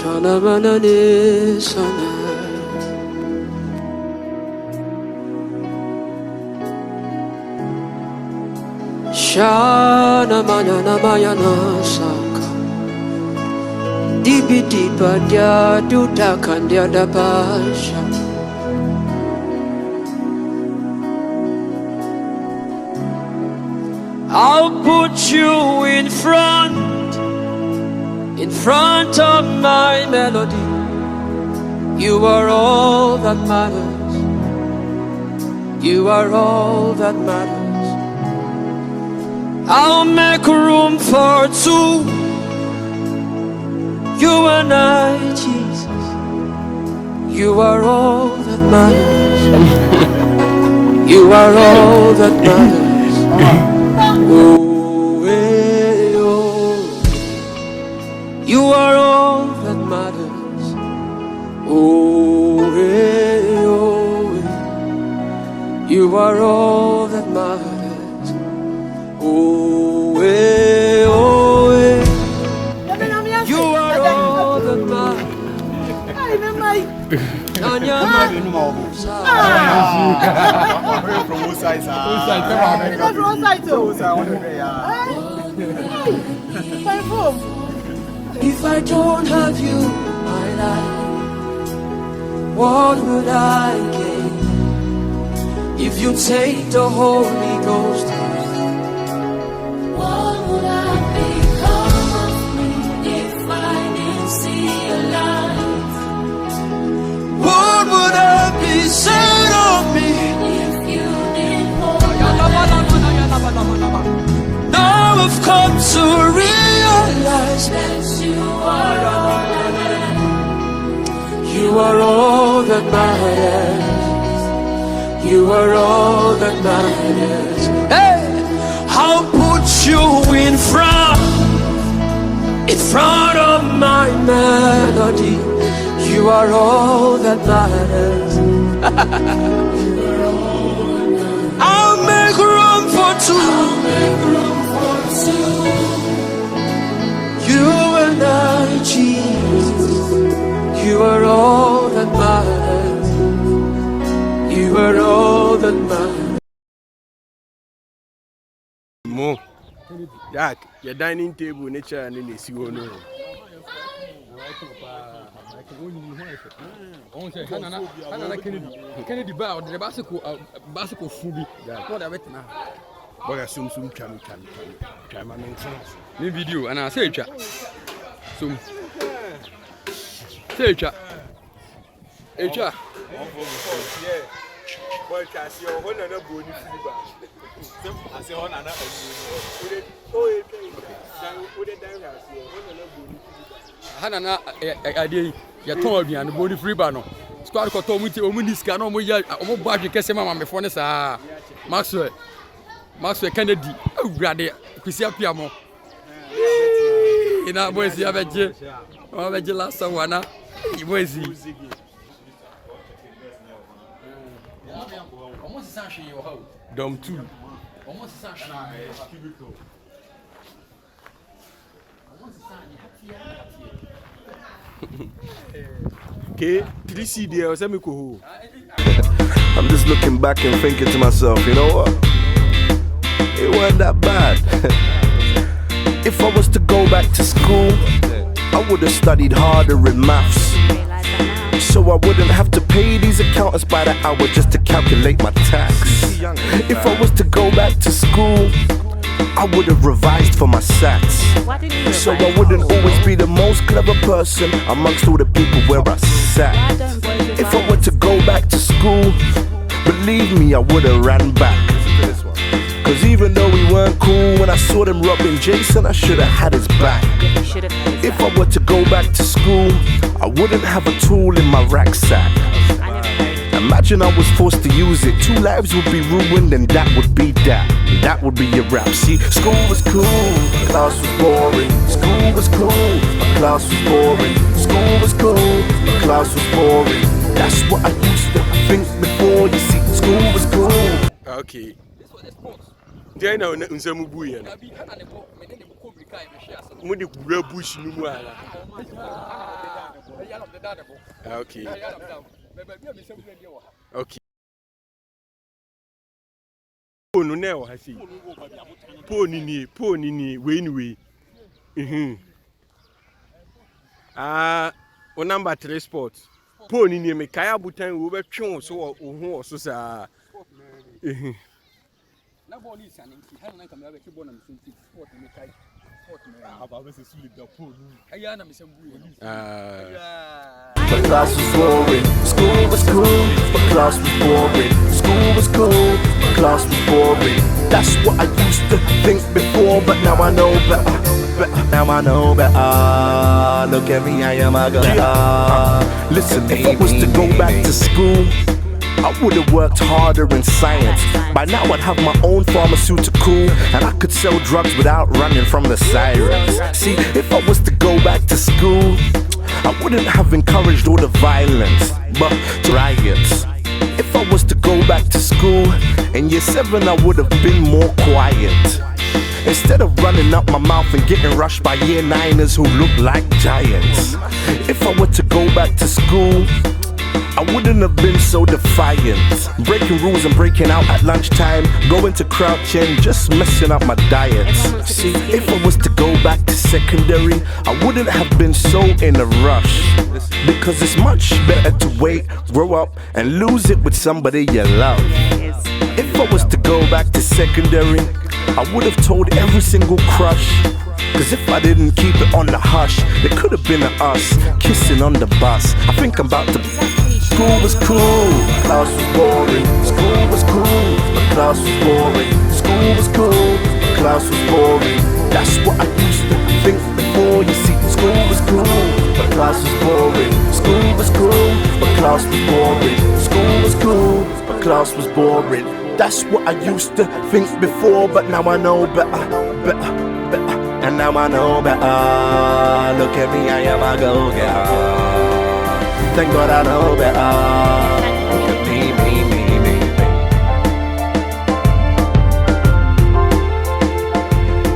Shana manane sana Shana manana mayana saka Dibi diba dia duda kandia da basha I'll put you in front of my melody. You are all that matters. You are all that matters. I'll make room for two. You and I, Jesus. You are all that matters. You are all that matters. Oh, eh, oh. You are all that matters. Oh, eh, oh, eh. You are all that matters. Oh, eh, oh, eh. You are all that matters. If I don't have you in my life, what would I gain? If you take the Holy Ghost, what would I become of me if I didn't see your light? What would I be said of me if you didn't hold my hand? Now I've come to realize that you are all that matters. You are all that matters. You are all that matters. Hey, I'll put you in front of my melody. You are all that matters. I'll make room for two. You and I, Jesus. You are all that matters. You are all that matters. Mo, Jack, your dining table, nature, and in the sea. Kennedy Bar, the Basico Fubi, what I bet now. But I assume some can. New video, and I say, chat. So, say, chat. Hey, chat. Boy, I see your one and a bony fever. I say, one and a Hanana, idea, you told me, and the body free banner. Squad got told me to Omunisca, no more yet, or more badge, Cassama before this. Maxwell Kennedy, oh, brother, Christian Piamo. In our boys, you have a jet. Oh, the last one, you boys. Almost essentially your house. Dom two. Almost essentially. Okay, 3C there, or semi cool. I'm just looking back and thinking to myself, you know what? It wasn't that bad. If I was to go back to school, I would have studied harder in maths, so I wouldn't have to pay these accountants by the hour just to calculate my tax. If I was to go back to school, I would have revised for my SATs, so I wouldn't always be the most clever person amongst all the people where I sat. If I were to go back to school, believe me, I would have ran back. Cause even though we weren't cool, when I saw them robbing Jason, I should have had his back. If I were to go back to school, I wouldn't have a tool in my rucksack. Imagine I was forced to use it. 2 lives would be ruined, and that would be that. That would be a rap. See, school was cool, class was boring. School was cool, class was boring. School was cool, class was boring. That's what I used to think before. You see, school was cool. Okay. Then I know Nsamu Buyan. Mudi kura bush no mu ala. Okay. Okay. No na o ha si. Po ni we. O number 3 sports. Po ni me kaya butan wo betwe so wo ho so sa. Na ball is an empty hand like I'm having to born and sport in the kite. My class was boring, school was cool, my class was boring, school was cool, my class was boring. That's what I used to think before, but now I know better. Now I know better. Look at me, I am a girl. Listen, if I was to go back to school, I would've worked harder in science. By now I'd have my own pharmaceutical, and I could sell drugs without running from the sirens. See, if I was to go back to school, I wouldn't have encouraged all the violence, but riots. If I was to go back to school, in year 7 I would've been more quiet. Instead of running up my mouth and getting rushed by year 9ers who look like giants. If I were to go back to school, I wouldn't have been so defiant, breaking rules and breaking out at lunchtime, going to crouching, just messing up my diet. See, if I was to go back to secondary, I wouldn't have been so in a rush, because it's much better to wait, grow up, and lose it with somebody you love. If I was to go back to secondary, I would have told every single crush, cause if I didn't keep it on the hush, there could have been us kissing on the bus. I think I'm about to. School was cool, class was boring. School was cool, but class was boring. School was cool, class was boring. That's what I used to think before. You see, school was cool, but class was boring. School was cool, but class was boring. School was cool, but class was boring. That's what I used to think before, but now I know better. And now I know better. Look at me, I am a go-getter. Thank God I know better.